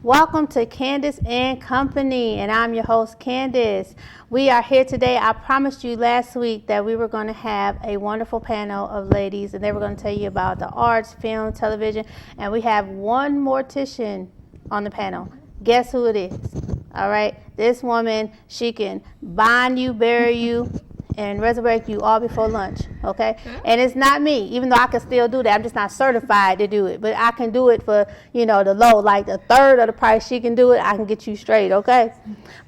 Welcome to Khandyss Kompany, and I'm your host, Khandyss. We are here today. I promised you last week that we were going to have a wonderful panel of ladies, and they were going to tell you about the arts, film, television, and we have one mortician on the panel. Guess who it is? All right, this woman, she can bind you, bury you, and resurrect you all before lunch, okay? And it's not me, even though I can still do that. I'm just not certified to do it, but I can do it for, the low, like the third of the price she can do it. I can get you straight, okay?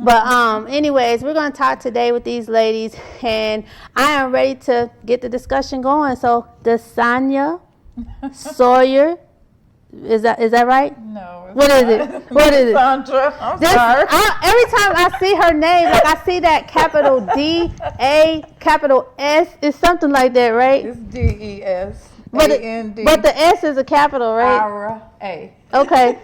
But anyways, we're going to talk today with these ladies, and I am ready to get the discussion going. So, DaSandra, Sawyer, is that right? No. What is it? What is it? DaSandra. I'm sorry. Every time I see her name, like I see that capital D, A, capital S, it's something like that, right? It's D-E-S-A-N-D. But the S is a capital, right? R-A. Okay.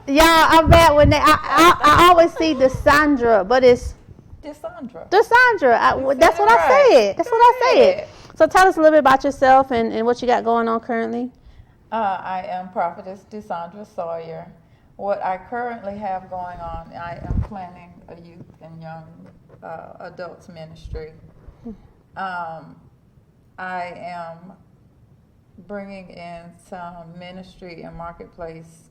Y'all, I'm bad when I always see DaSandra, but it's DaSandra. DaSandra. That's what I said. That's what I said. So tell us a little bit about yourself and what you got going on currently. I am Prophetess DaSandra Sawyer. What I currently have going on, I am planning a youth and young adults ministry. I am bringing in some ministry and marketplace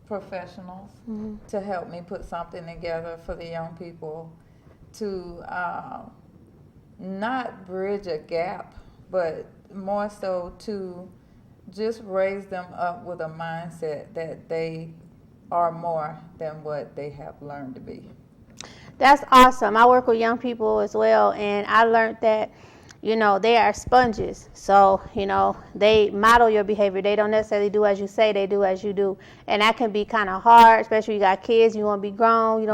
professionals to help me put something together for the young people to not bridge a gap, but more so to just raise them up with a mindset that they are more than what they have learned to be. That's awesome. I work with young people as well, and I learned that, they are sponges. So, they model your behavior. They don't necessarily do as you say, they do as you do. And that can be kind of hard, especially you got kids, you want to be grown,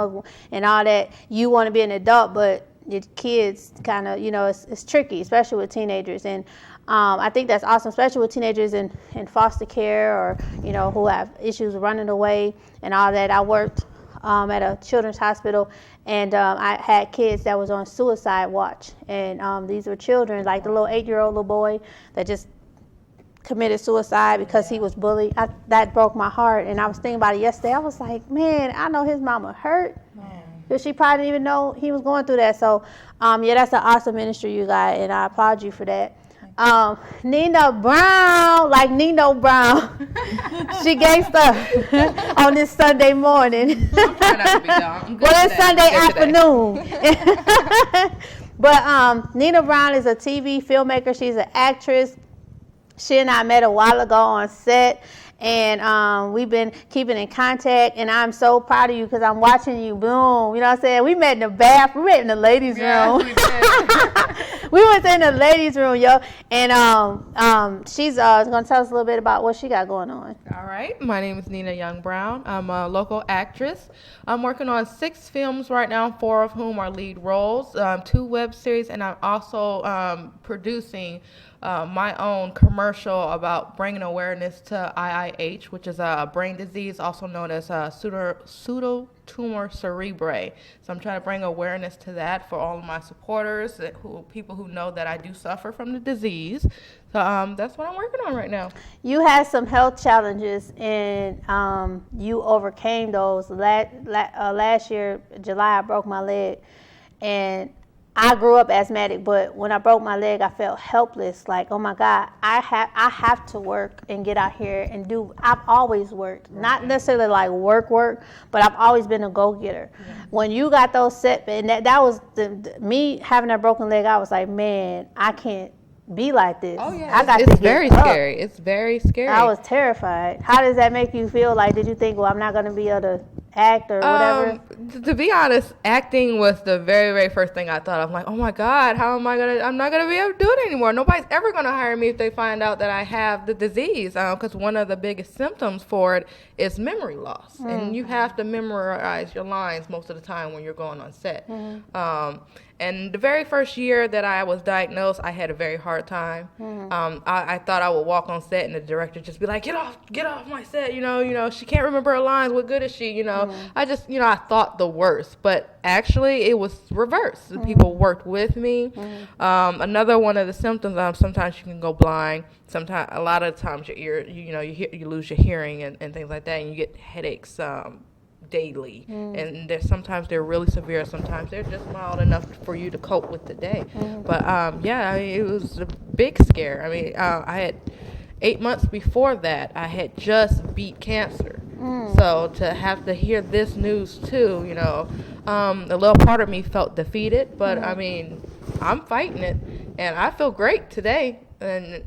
and all that. You want to be an adult, but your kids kind of, it's tricky, especially with teenagers. And I think that's awesome, especially with teenagers in foster care or, who have issues running away and all that. I worked at a children's hospital, and I had kids that was on suicide watch. And these were children, like the little 8-year-old little boy that just committed suicide because he was bullied. That broke my heart. And I was thinking about it yesterday. I was like, man, I know his mama hurt. Because she probably didn't even know he was going through that. So, that's an awesome ministry you got, and I applaud you for that. Nina Brown, like Nino Brown, she gangsta on this Sunday morning. Well, it's Sunday afternoon. But Nina Brown is a TV filmmaker. She's an actress. She and I met a while ago on set. And we've been keeping in contact, and I'm so proud of you because I'm watching you bloom. You know what I'm saying? We met in the bathroom. We met in the ladies' room. We went in the ladies' room, yo. And she's going to tell us a little bit about what she got going on. All right. My name is Nina Young Brown. I'm a local actress. I'm working on 6 films right now, 4 of whom are lead roles, 2 web series, and I'm also producing my own commercial about bringing awareness to IIH, which is a brain disease also known as pseudotumor cerebrae. So I'm trying to bring awareness to that for all of my supporters, people who know that I do suffer from the disease. So that's what I'm working on right now. You had some health challenges, and you overcame those. Last year, July, I broke my leg, and I grew up asthmatic, but when I broke my leg, I felt helpless. Like, oh my God, I have to work and get out here and do. I've always worked, not necessarily like work, but I've always been a go-getter. Yeah. When you got those setbacks, and that was me having that broken leg, I was like, man, I can't be like this. Oh yeah, it's very scary. It's very scary. I was terrified. How does that make you feel? Like, did you think, well, I'm not going to be able to act or whatever? To be honest, acting was the very, very first thing I thought of. I'm like, oh my God, I'm not gonna be able to do it anymore. Nobody's ever gonna hire me if they find out that I have the disease, because one of the biggest symptoms for it is memory loss, and you have to memorize your lines most of the time when you're going on set. And the very first year that I was diagnosed, I had a very hard time. I thought I would walk on set and the director just be like, get off my set, she can't remember her lines, what good is she, I just, I thought the worst, but actually it was reversed. People worked with me. Another one of the symptoms, sometimes you can go blind. Sometimes, a lot of times your ear, you lose your hearing and things like that, and you get headaches daily. And sometimes they're really severe, sometimes they're just mild enough for you to cope with the day. But it was a big scare. I had 8 months before that, I had just beat cancer. So to have to hear this news too, a little part of me felt defeated, but I'm fighting it, and I feel great today. And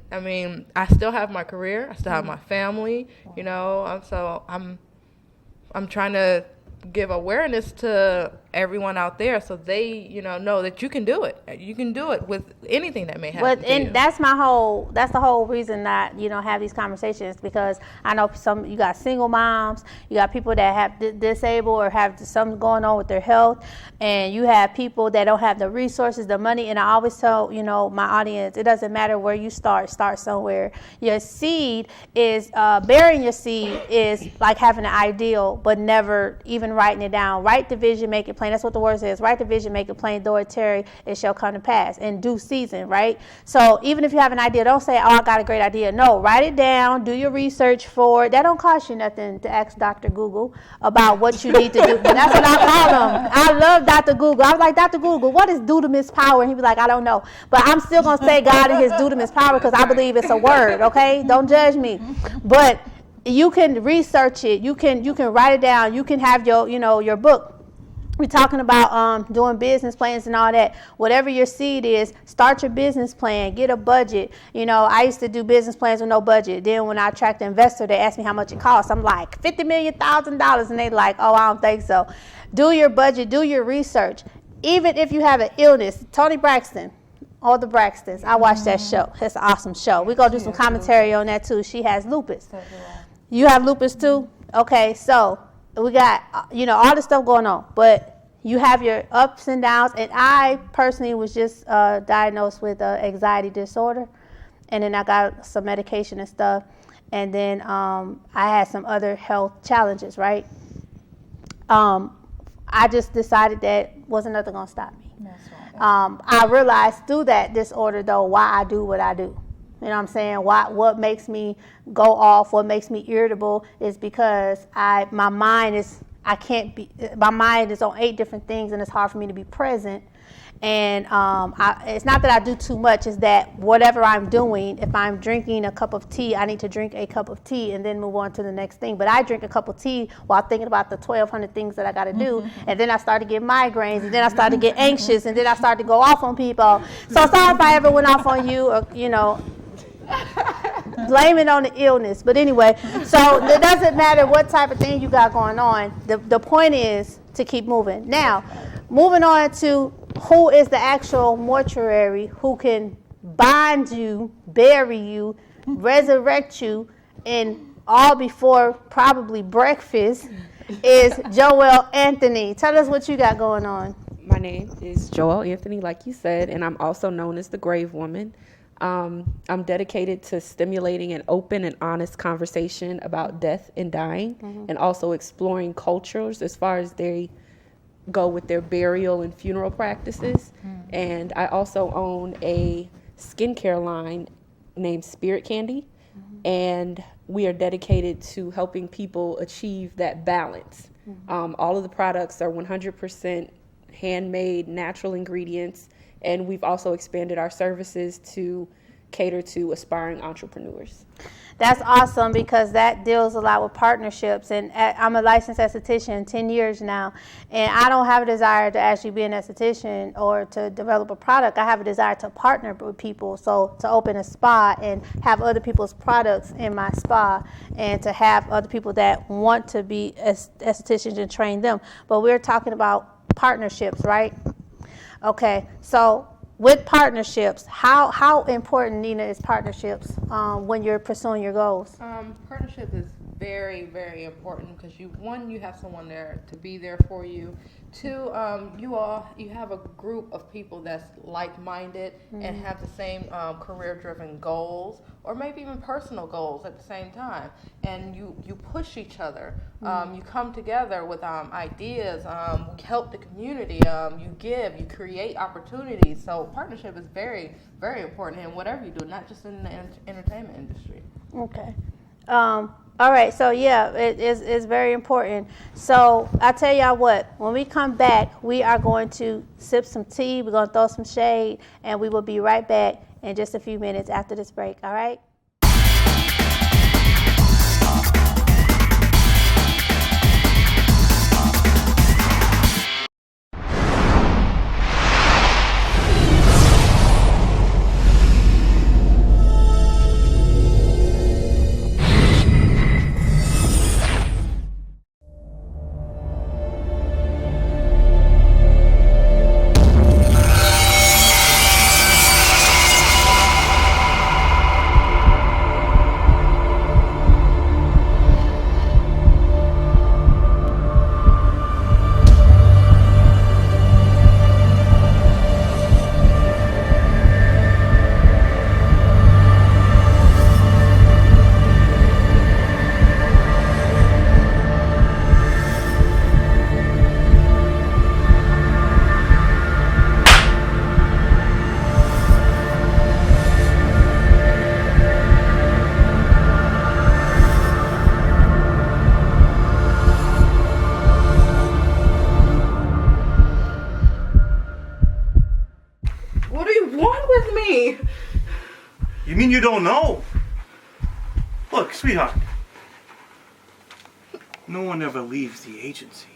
I still have my career, I still have my family, so I'm trying to give awareness to everyone out there so they, know that you can do it. You can do it with anything that may happen to you. That's the whole reason that, have these conversations, because I know you got single moms, you got people that have disabled or have something going on with their health, and you have people that don't have the resources, the money. And I always tell, my audience, it doesn't matter where you start somewhere. Your seed is, burying your seed is like having an ideal, but never even writing it down. Write the vision, make it plain. That's what the word says. Write the vision, make it plain. Though it tarry, it shall come to pass in due season, right? So even if you have an idea, don't say, I got a great idea. No, write it down. Do your research for it. That don't cost you nothing to ask Dr. Google about what you need to do. That's what I call him. I love Dr. Google. I was like, Dr. Google, what is dunamis power? And he'd be like, I don't know. But I'm still going to say God and his dunamis power because I believe it's a word, okay? Don't judge me. But you can research it. You can write it down. You can have your book. We're talking about doing business plans and all that. Whatever your seed is, start your business plan. Get a budget. I used to do business plans with no budget. Then when I attract an investor, they ask me how much it costs. I'm like, $50 million, and they like, oh, I don't think so. Do your budget. Do your research. Even if you have an illness, Tony Braxton, all the Braxtons, I watched that show. It's an awesome show. We're going to do some commentary on that too. She has lupus. You have lupus too? Okay, so we got, all this stuff going on, but you have your ups and downs. And I personally was just diagnosed with anxiety disorder. And then I got some medication and stuff. And then I had some other health challenges, right? I just decided that wasn't nothing going to stop me. That's right. I realized through that disorder, though, why I do what I do. You know what I'm saying? What makes me go off, what makes me irritable is because my mind is on 8 different things, and it's hard for me to be present. And it's not that I do too much, it's that whatever I'm doing, if I'm drinking a cup of tea, I need to drink a cup of tea and then move on to the next thing. But I drink a cup of tea while thinking about the 1,200 things that I got to do. And then I start to get migraines, and then I start to get anxious, and then I start to go off on people. So sorry if I ever went off on you, or, blame it on the illness. But anyway, so it doesn't matter what type of thing you got going on. The point is to keep moving. Now, moving on to who is the actual mortuary who can bind you, bury you, resurrect you, and all before probably breakfast is Joelle Anthony. Tell us what you got going on. My name is Joelle Anthony, like you said, and I'm also known as the Grave Woman. I'm dedicated to stimulating an open and honest conversation about death and dying, and also exploring cultures as far as they go with their burial and funeral practices. And I also own a skincare line named Spirit Candy, and we are dedicated to helping people achieve that balance. All of the products are 100% handmade, natural ingredients. And we've also expanded our services to cater to aspiring entrepreneurs. That's awesome, because that deals a lot with partnerships. And I'm a licensed esthetician 10 years now, and I don't have a desire to actually be an esthetician or to develop a product. I have a desire to partner with people, so to open a spa and have other people's products in my spa, and to have other people that want to be estheticians and train them. But we're talking about partnerships, right? Okay, so with partnerships, how important, Nina, is partnerships when you're pursuing your goals? Partnership is very, very important because you have someone there to be there for you. Two, you have a group of people that's like-minded and have the same career-driven goals, or maybe even personal goals at the same time. And you push each other. You come together with ideas, help the community. You give, you create opportunities. So partnership is very, very important in whatever you do, not just in the entertainment industry. Okay. All right, so yeah, it's very important. So I tell y'all what, when we come back, we are going to sip some tea, we're going to throw some shade, and we will be right back in just a few minutes after this break, all right? You mean you don't know? Look, sweetheart. No one ever leaves the agency.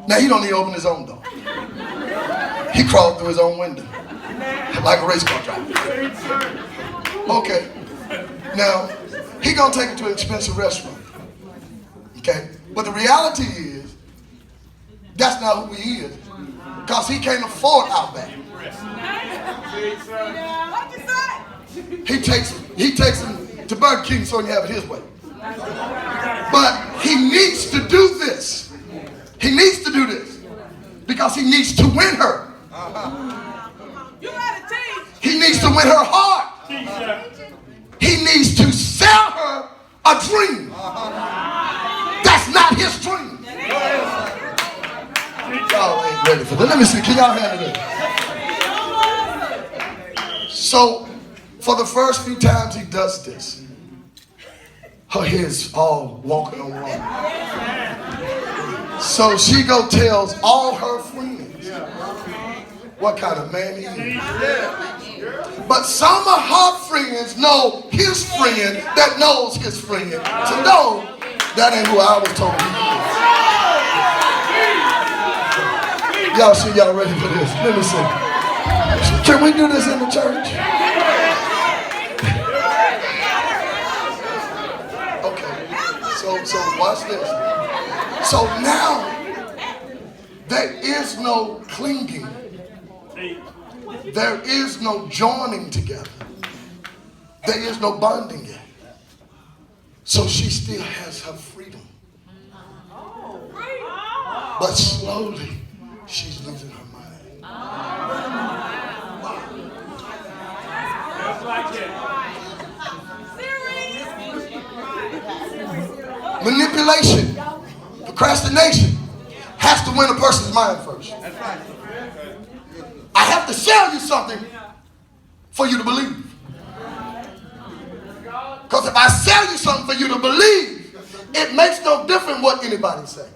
Now, he don't need to open his own door. He crawled through his own window, like a race car driver. Okay. Now, he gonna take it to an expensive restaurant. Okay? But the reality is, that's not who he is. Because he can't afford Outback. He takes him to Burger King so he can have it his way. But he needs to do this. He needs to do this because he needs to win her. He needs to win her heart. He needs to sell her a dream. That's not his dream. Y'all ain't ready for that. Let me see. Can y'all handle this? So, for the first few times he does this, her head's all walking on water. So she go tells all her friends what kind of man he is. But some of her friends know his friend that knows his friend to know that ain't who I was told he is. Y'all see, y'all ready for this? Let me see. Can we do this in the church? So watch this. So now there is no clinging. There is no joining together. There is no bonding yet. So she still has her freedom. But slowly she's losing her mind. Just like that. Manipulation, procrastination has to win a person's mind first. I have to sell you something for you to believe. Because if I sell you something for you to believe, it makes no difference what anybody say.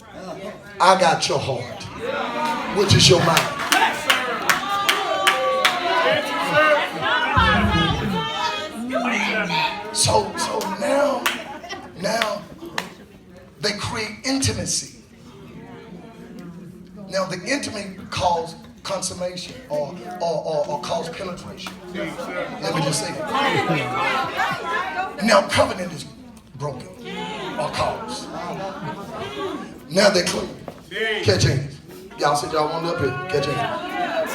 I got your heart, which is your mind. So now they create intimacy. Now the intimacy calls consummation or calls penetration. Let me just say that. Now covenant is broken or caused. Now they're clean. Catch hands. Y'all said y'all wanted up here. Catch hands.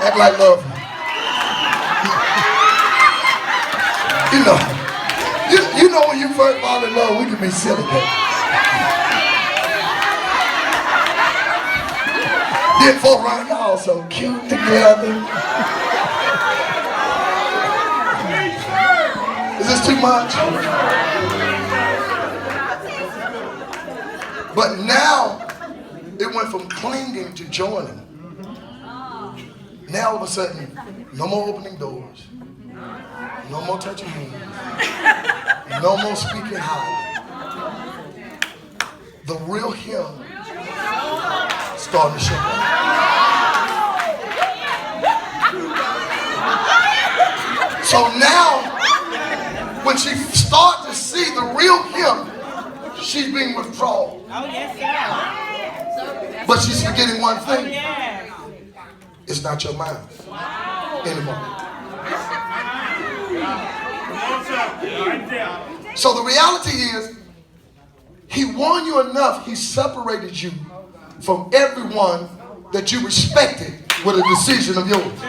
Act like love. You know when you first fall in love, we can be silly. Then folk around y'all so cute together. Is this too much? But now it went from clinging to joining. Now all of a sudden, no more opening doors. No more touching hands. No more speaking high. The real him started to show up. So now, when she starts to see the real him, she's being withdrawn. But she's forgetting one thing. It's not your mind anymore. So the reality is, he won you enough, he separated you from everyone that you respected with a decision of yours.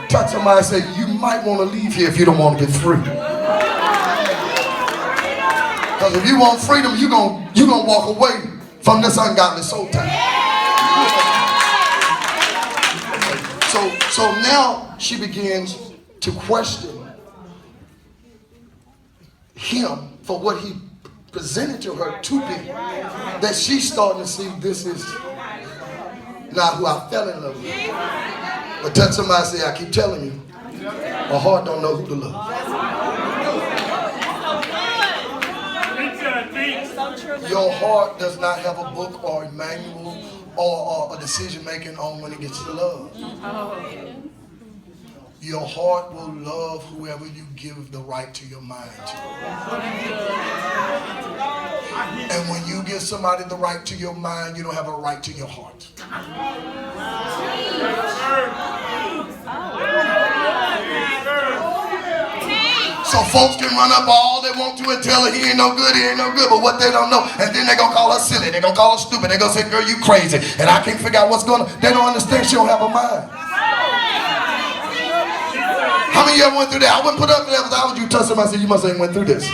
Touch somebody and say, you might want to leave here if you don't want to get free. Because if you want freedom, you're gonna walk away from this ungodly soul tie. So now she begins to question him for what he presented to her to be. That she's starting to see this is not who I fell in love with. But touch somebody and say, I keep telling you, my heart don't know who to love. Your heart does not have a book or a manual or a decision making on when it gets to love. Your heart will love whoever you give the right to your mind to. And when you give somebody the right to your mind, you don't have a right to your heart. So folks can run up all they want to and tell her he ain't no good, but what they don't know, and then they're going to call her silly, they're going to call her stupid, they're going to say, girl, you crazy, and I can't figure out what's going on. They don't understand she don't have a mind. How many of you ever went through that? I wouldn't put up with that if I was you. Touch somebody and say, you must have went through this.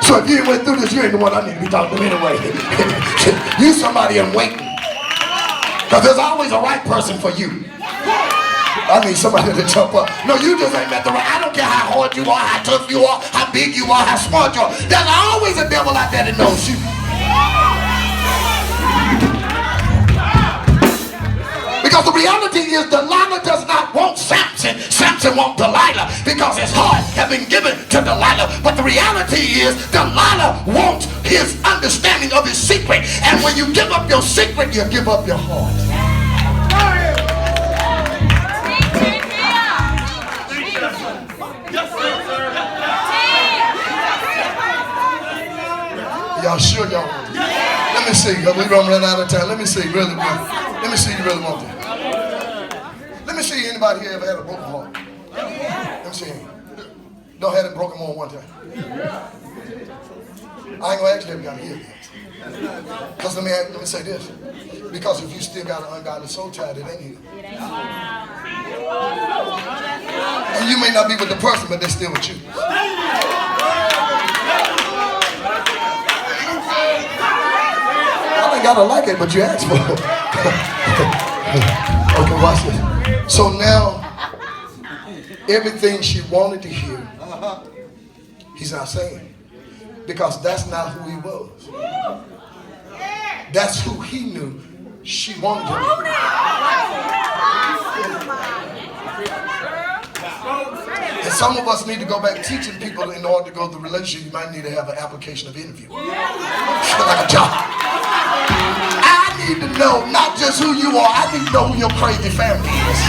So So if you ain't went through this, you ain't the one I need to be talking to anyway. You somebody in waiting. Because there's always a right person for you. I need somebody to jump up. No, you just ain't met the right. I don't care how hard you are, how tough you are, how big you are, how smart you are. There's always a devil out there that knows you. Because the reality is Delilah does not want Samson. Samson wants Delilah because his heart has been given to Delilah. But the reality is Delilah wants his understanding of his secret. And when you give up your secret, you give up your heart. Y'all sure y'all want it? Let me see. We're going to run out of time. Let me see. Really, let me see you really want it. Let me see anybody here ever had a broken heart. Let me see. Don't have it broken more than one time. I ain't going to ask you if you got to hear this. Because let me say this. Because if you still got an ungodly soul tie, it ain't healed. And you may not be with the person, but they're still with you. I ain't gotta like it, but you asked for it. Okay, watch this. So now, everything she wanted to hear, he's not saying. Because that's not who he was. That's who he knew she wanted him to be. And some of us need to go back teaching people in order to go through the relationship. You might need to have an application of interview. Like a job. I need to know not just who you are, I need to know who your crazy family is.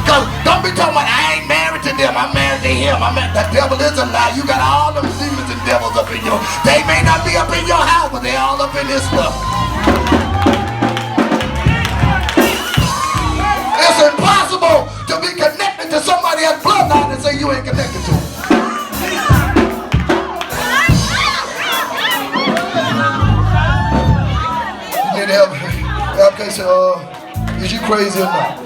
Because don't be talking about I ain't married to them, I'm married to him. The devil is a lie. You got all them demons and devils up in your. They may not be up in your house, but they all up in this stuff. It's impossible to be connected to somebody else's bloodline and say you ain't connected to them. You need help. Okay, so is you crazy or not?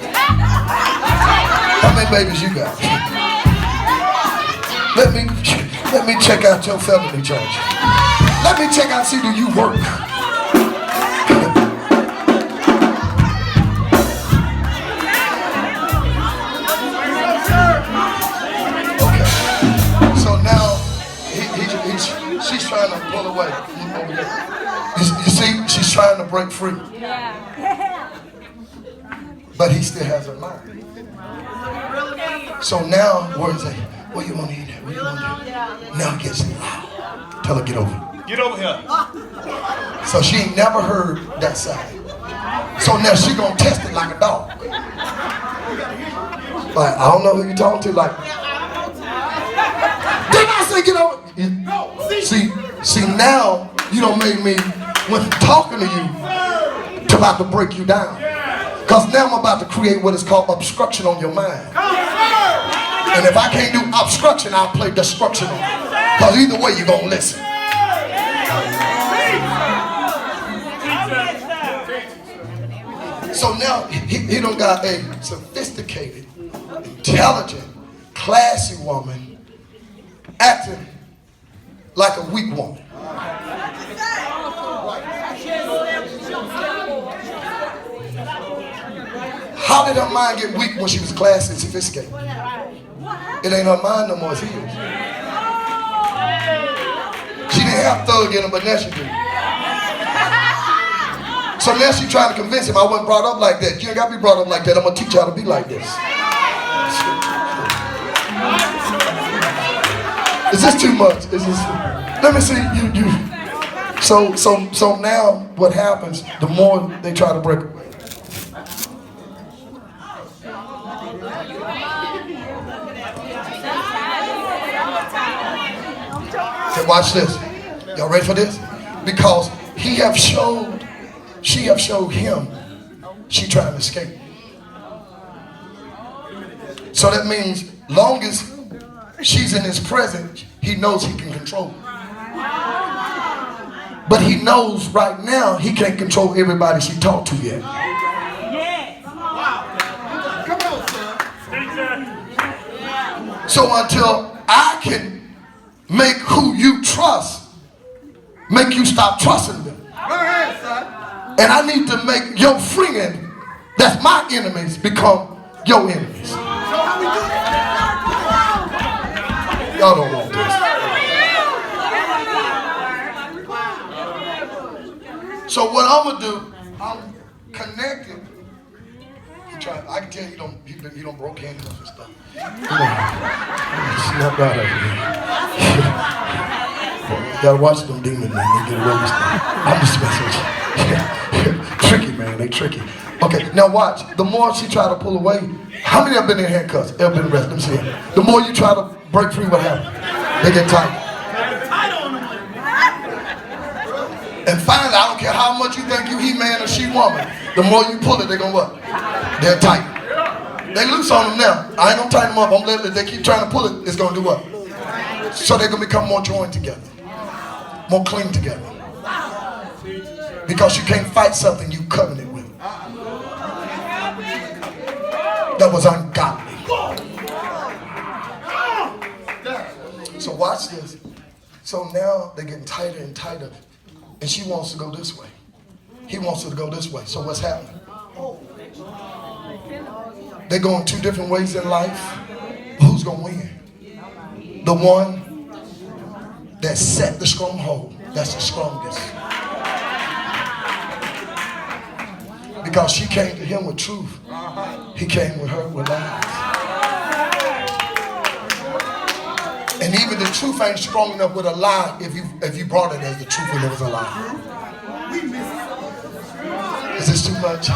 How many babies you got? Let me check out your family charge. Let me check out, see, do you work? She's trying to pull away. You see, she's trying to break free. But he still has her mind. So now, where is it? Where you want to eat at? Where you want to eat? Now it gets loud. Tell her, get over. Get over here. So she ain't never heard that side. So now she gonna test it like a dog. Like, I don't know who you talking to. Like, didn't I say get over? See, now you don't make me, when talking to you, to about to break you down. Because now I'm about to create what is called obstruction on your mind. And if I can't do obstruction, I'll play destruction on you. Because either way, you're going to listen. So now he don't got a sophisticated, intelligent, classy woman acting like a weak woman. How did her mind get weak when she was classy and sophisticated? It ain't her mind no more, it's his. She didn't have thug in her, but now she do. So now she trying to convince him, I wasn't brought up like that. You ain't got to be brought up like that. I'm going to teach you how to be like this. Is this too much? Is this? Let me see you. So now what happens? The more they try to break away. Okay, watch this. Y'all ready for this? Because she have showed him she trying to escape. So that means long as she's in his presence, he knows he can control her. But he knows right now he can't control everybody she talked to yet. So until I can make who you trust make you stop trusting them. Go ahead, son. And I need to make your friend that's my enemies become your enemies. So how we do that? Y'all don't want this. So what I'm gonna do, I'm connected. I can tell you don't broke handcuffs and stuff. Snap out of here. You gotta watch them demons, man. They get away with stuff. I'm just messing with you. Tricky, man. They tricky. Okay, now watch. The more she try to pull away, how many have been in handcuffs? Ever been arrested? Let me see it. The more you try to break free, what happens? They get tight. And finally, I don't care how much you think you he man or she woman, the more you pull it, they're gonna what? They're tight. They loose on them now. I ain't gonna tighten them up. I'm letting it. They keep trying to pull it. It's gonna do what? So they're gonna become more joined together, more clean together. Because you can't fight something you covenant with. That was ungodly. So watch this. So now they're getting tighter and tighter. And she wants to go this way. He wants her to go this way. So what's happening? They're going two different ways in life. Who's going to win? The one that set the stronghold. That's the strongest. Because she came to him with truth. He came with her with lies. And even the truth ain't strong enough with a lie if you brought it as the truth and it was a lie. Is this too much?